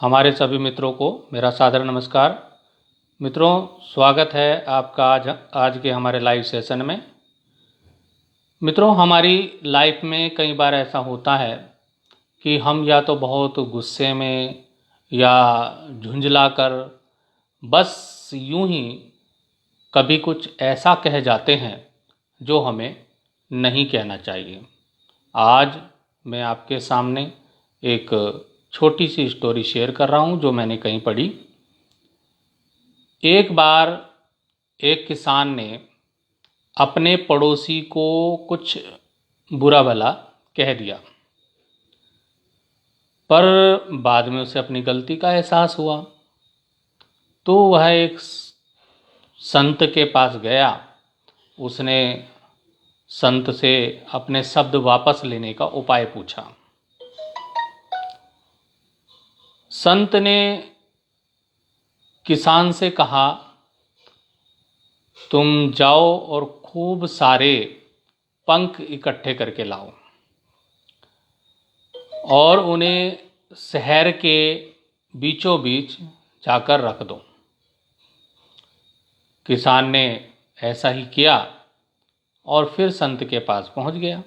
हमारे सभी मित्रों को मेरा सादर नमस्कार। मित्रों, स्वागत है आपका आज के हमारे लाइव सेशन में। मित्रों, हमारी लाइफ में कई बार ऐसा होता है कि हम या तो बहुत गुस्से में या झुंझला कर बस यूं ही कभी कुछ ऐसा कह जाते हैं जो हमें नहीं कहना चाहिए। आज मैं आपके सामने एक छोटी सी स्टोरी शेयर कर रहा हूं जो मैंने कहीं पढ़ी। एक बार एक किसान ने अपने पड़ोसी को कुछ बुरा भला कह दिया, पर बाद में उसे अपनी गलती का एहसास हुआ तो वह एक संत के पास गया। उसने संत से अपने शब्द वापस लेने का उपाय पूछा। संत ने किसान से कहा, तुम जाओ और खूब सारे पंख इकट्ठे करके लाओ और उन्हें शहर के बीचों बीच जाकर रख दो। किसान ने ऐसा ही किया और फिर संत के पास पहुंच गया।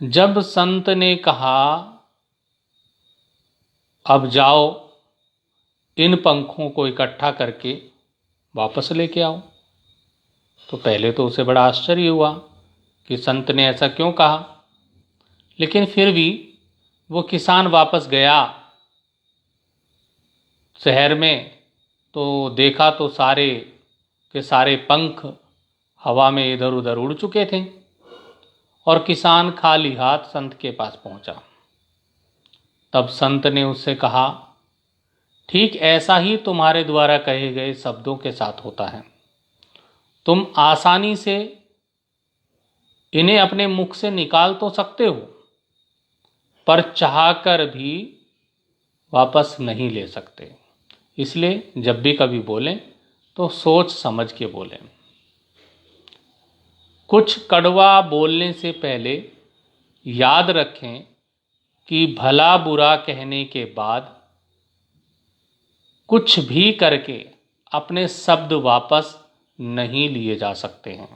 जब संत ने कहा, अब जाओ इन पंखों को इकट्ठा करके वापस लेके आओ, तो पहले तो उसे बड़ा आश्चर्य हुआ कि संत ने ऐसा क्यों कहा। लेकिन फिर भी वो किसान वापस गया शहर में, तो देखा तो सारे के सारे पंख हवा में इधर उधर उड़ चुके थे और किसान खाली हाथ संत के पास पहुंचा। तब संत ने उससे कहा, ठीक ऐसा ही तुम्हारे द्वारा कहे गए शब्दों के साथ होता है। तुम आसानी से इन्हें अपने मुख से निकाल तो सकते हो, पर चाहकर भी वापस नहीं ले सकते। इसलिए जब भी कभी बोलें तो सोच समझ के बोलें। कुछ कड़वा बोलने से पहले याद रखें कि भला बुरा कहने के बाद कुछ भी करके अपने शब्द वापस नहीं लिए जा सकते हैं।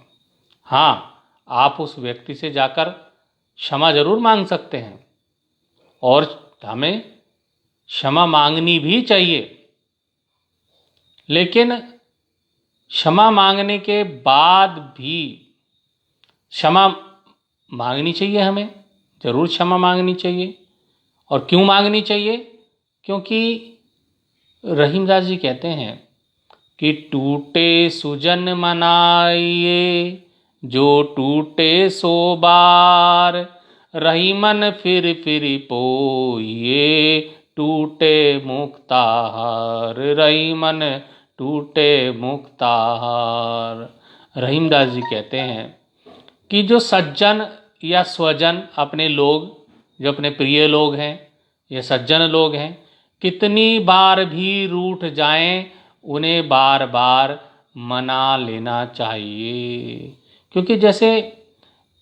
हाँ, आप उस व्यक्ति से जाकर क्षमा जरूर मांग सकते हैं और हमें क्षमा मांगनी भी चाहिए, लेकिन क्षमा मांगने के बाद भी क्षमा मांगनी चाहिए, हमें जरूर क्षमा मांगनी चाहिए। और क्यों मांगनी चाहिए? क्योंकि रहीमदास जी कहते हैं कि टूटे सुजन मनाइए, जो टूटे सो बार, रही मन फिर पोइए, टूटे मुक्ताहार, रही मन टूटे मुक्ताहार। रहीमदास जी कहते हैं कि जो सज्जन या स्वजन, अपने लोग, जो अपने प्रिय लोग हैं या सज्जन लोग हैं, कितनी बार भी रूठ जाएं, उन्हें बार बार मना लेना चाहिए। क्योंकि जैसे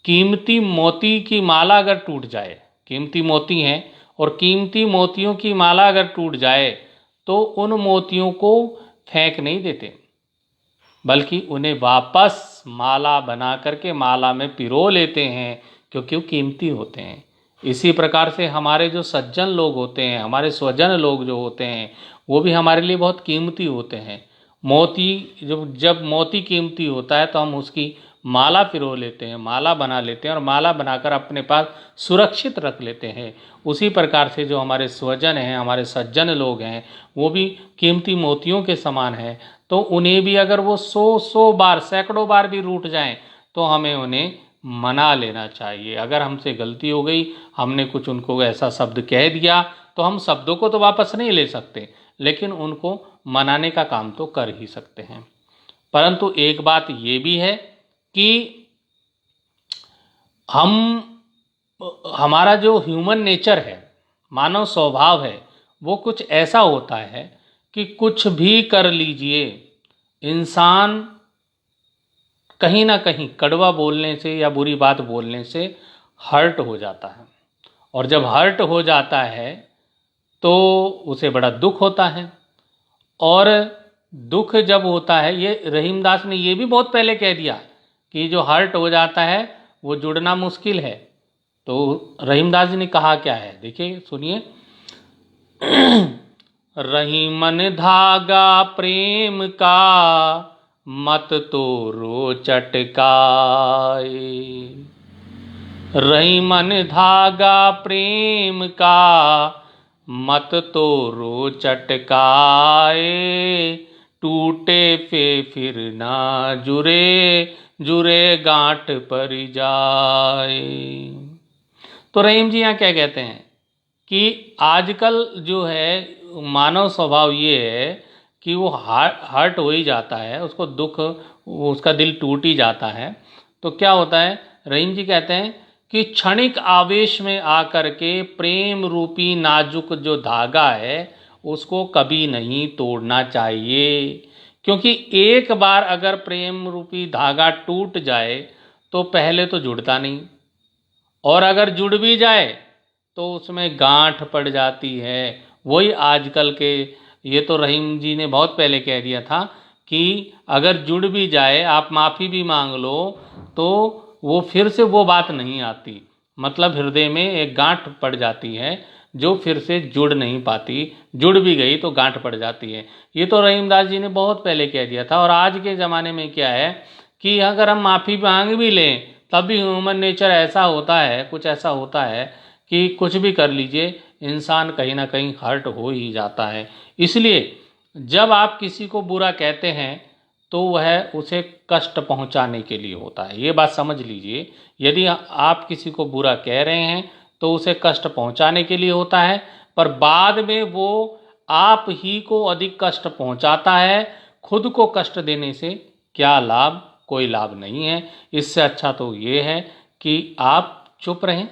कीमती मोती की माला अगर टूट जाए, कीमती मोती हैं और कीमती मोतियों की माला अगर टूट जाए तो उन मोतियों को फेंक नहीं देते, बल्कि उन्हें वापस माला बना करके माला में पिरो लेते हैं, क्योंकि वो कीमती होते हैं। इसी प्रकार से हमारे जो सज्जन लोग होते हैं, हमारे स्वजन लोग जो होते हैं, वो भी हमारे लिए बहुत कीमती होते हैं। मोती जब मोती कीमती होता है तो हम उसकी माला पिरो लेते हैं, माला बना लेते हैं और माला बनाकर अपने पास सुरक्षित रख लेते हैं। उसी प्रकार से जो हमारे स्वजन हैं, हमारे सज्जन लोग हैं, वो भी कीमती मोतियों के समान हैं। तो उन्हें भी अगर वो 100 बार, सैकड़ों बार भी रूठ जाएं तो हमें उन्हें मना लेना चाहिए। अगर हमसे गलती हो गई, हमने कुछ उनको ऐसा शब्द कह दिया, तो हम शब्दों को तो वापस नहीं ले सकते, लेकिन उनको मनाने का काम तो कर ही सकते हैं। परंतु एक बात ये भी है कि हमारा जो ह्यूमन नेचर है, मानव स्वभाव है, वो कुछ ऐसा होता है कि कुछ भी कर लीजिए, इंसान कहीं ना कहीं कड़वा बोलने से या बुरी बात बोलने से हर्ट हो जाता है और जब हर्ट हो जाता है तो उसे बड़ा दुख होता है। और दुख जब होता है, ये रहीमदास ने ये भी बहुत पहले कह दिया कि जो हर्ट हो जाता है वो जुड़ना मुश्किल है। तो रहीमदास जी ने कहा क्या है, देखिए सुनिए। रहीमन धागा प्रेम का मत तोड़ो चटकाए। रहीमन धागा प्रेम का मत तोड़ो चटकाए। टूटे पे फिर ना जुड़े, जुड़े गांठ पर जाए। तो रहीम जी यहाँ क्या कहते हैं कि आजकल जो है मानव स्वभाव ये है कि वो हर्ट हो ही जाता है, उसको दुख, उसका दिल टूट ही जाता है। तो क्या होता है, रहीम जी कहते हैं कि क्षणिक आवेश में आकर के प्रेम रूपी नाजुक जो धागा है उसको कभी नहीं तोड़ना चाहिए। क्योंकि एक बार अगर प्रेम रूपी धागा टूट जाए तो पहले तो जुड़ता नहीं, और अगर जुड़ भी जाए तो उसमें गांठ पड़ जाती है। वही आजकल के, ये तो रहीम जी ने बहुत पहले कह दिया था कि अगर जुड़ भी जाए, आप माफ़ी भी मांग लो, तो वो फिर से वो बात नहीं आती। मतलब हृदय में एक गांठ पड़ जाती है जो फिर से जुड़ नहीं पाती। जुड़ भी गई तो गांठ पड़ जाती है। ये तो रहीमदास जी ने बहुत पहले कह दिया था। और आज के ज़माने में क्या है कि अगर हम माफ़ी मांग भी लें तब भी ह्यूमन नेचर ऐसा होता है, कुछ ऐसा होता है कि कुछ भी कर लीजिए, इंसान कहीं ना कहीं हर्ट हो ही जाता है। इसलिए जब आप किसी को बुरा कहते हैं तो वह उसे कष्ट पहुंचाने के लिए होता है। ये बात समझ लीजिए, यदि आप किसी को बुरा कह रहे हैं तो उसे कष्ट पहुंचाने के लिए होता है, पर बाद में वो आप ही को अधिक कष्ट पहुंचाता है। खुद को कष्ट देने से क्या लाभ? कोई लाभ नहीं है। इससे अच्छा तो ये है कि आप चुप रहें।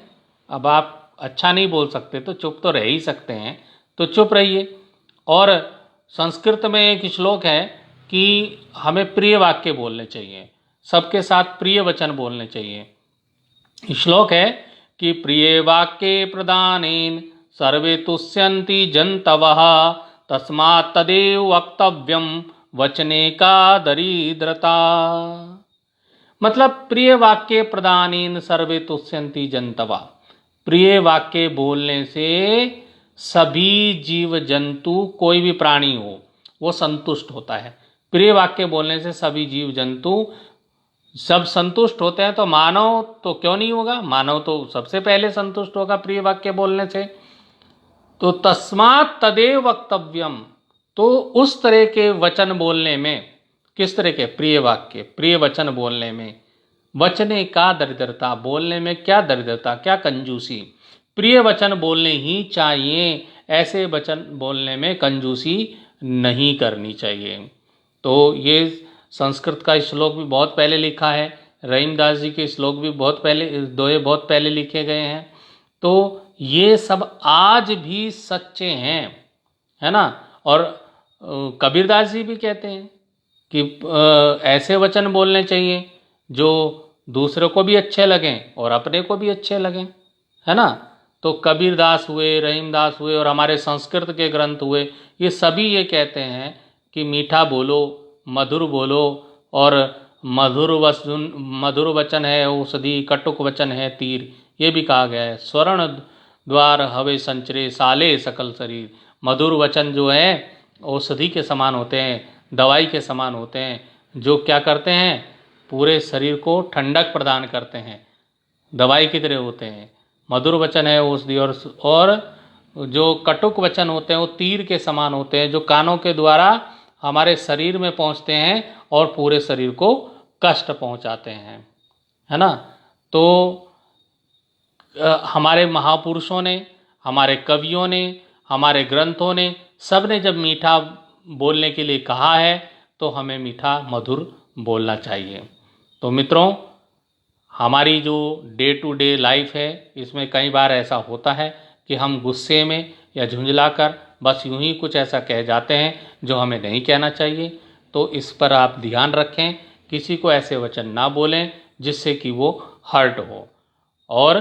अब आप अच्छा नहीं बोल सकते तो चुप तो रह ही सकते हैं, तो चुप रहिए। और संस्कृत में एक श्लोक है कि हमें प्रिय वाक्य बोलने चाहिए, सबके साथ प्रिय वचन बोलने चाहिए। श्लोक है कि प्रिय वाक्ये प्रदानेन सर्वे तुष्यन्ति जन्तवः तस्मात् तदेव वक्तव्यम वचने का दरिद्रता। मतलब प्रिय वाक्य प्रदानेन सर्वे तुष्यन्ति जन्तवः, प्रिय वाक्य बोलने से सभी जीव जंतु, कोई भी प्राणी हो, वो संतुष्ट होता है। प्रिय वाक्य बोलने से सभी जीव जंतु सब संतुष्ट होते हैं। तो मानव तो क्यों नहीं होगा, मानव तो सबसे पहले संतुष्ट होगा प्रिय वाक्य बोलने से। तो तस्मात् तदेव वक्तव्यम, तो उस तरह के वचन बोलने में, किस तरह के प्रिय वाक्य, प्रिय वचन बोलने में, वचने का दरिद्रता, बोलने में क्या दरिद्रता, क्या कंजूसी। प्रिय वचन बोलने ही चाहिए, ऐसे वचन बोलने में कंजूसी नहीं करनी चाहिए। तो ये संस्कृत का श्लोक भी बहुत पहले लिखा है, रहीमदास जी के श्लोक भी बहुत पहले, दोहे बहुत पहले लिखे गए हैं। तो ये सब आज भी सच्चे हैं, है ना। और कबीरदास जी भी कहते हैं कि ऐसे वचन बोलने चाहिए जो दूसरे को भी अच्छे लगें और अपने को भी अच्छे लगें, है ना। तो कबीरदास हुए, रहीमदास हुए और हमारे संस्कृत के ग्रंथ हुए, ये सभी ये कहते हैं कि मीठा बोलो, मधुर बोलो, और मधुर वचन है औषधि, कटुक वचन है तीर, ये भी कहा गया है। स्वर्ण द्वार हवे संचरे साले सकल शरीर। मधुर वचन जो है औषधि के समान होते हैं, दवाई के समान होते हैं, जो क्या करते हैं, पूरे शरीर को ठंडक प्रदान करते हैं, दवाई की तरह होते हैं। मधुर वचन है औषधि, और जो कटुक वचन होते हैं वो तीर के समान होते हैं, जो कानों के द्वारा हमारे शरीर में पहुंचते हैं और पूरे शरीर को कष्ट पहुंचाते हैं, है ना। तो हमारे महापुरुषों ने, हमारे कवियों ने, हमारे ग्रंथों ने, सब ने जब मीठा बोलने के लिए कहा है तो हमें मीठा मधुर बोलना चाहिए। तो मित्रों, हमारी जो डे टू डे लाइफ है इसमें कई बार ऐसा होता है कि हम गुस्से में या झुंझलाकर बस यूं ही कुछ ऐसा कह जाते हैं जो हमें नहीं कहना चाहिए। तो इस पर आप ध्यान रखें, किसी को ऐसे वचन ना बोलें जिससे कि वो हर्ट हो, और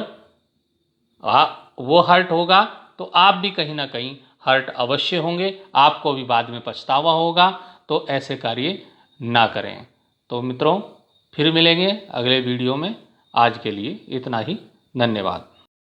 वो हर्ट होगा तो आप भी कहीं ना कहीं हर्ट अवश्य होंगे, आपको भी बाद में पछतावा होगा। तो ऐसे कार्य ना करें। तो मित्रों, फिर मिलेंगे अगले वीडियो में। आज के लिए इतना ही। धन्यवाद।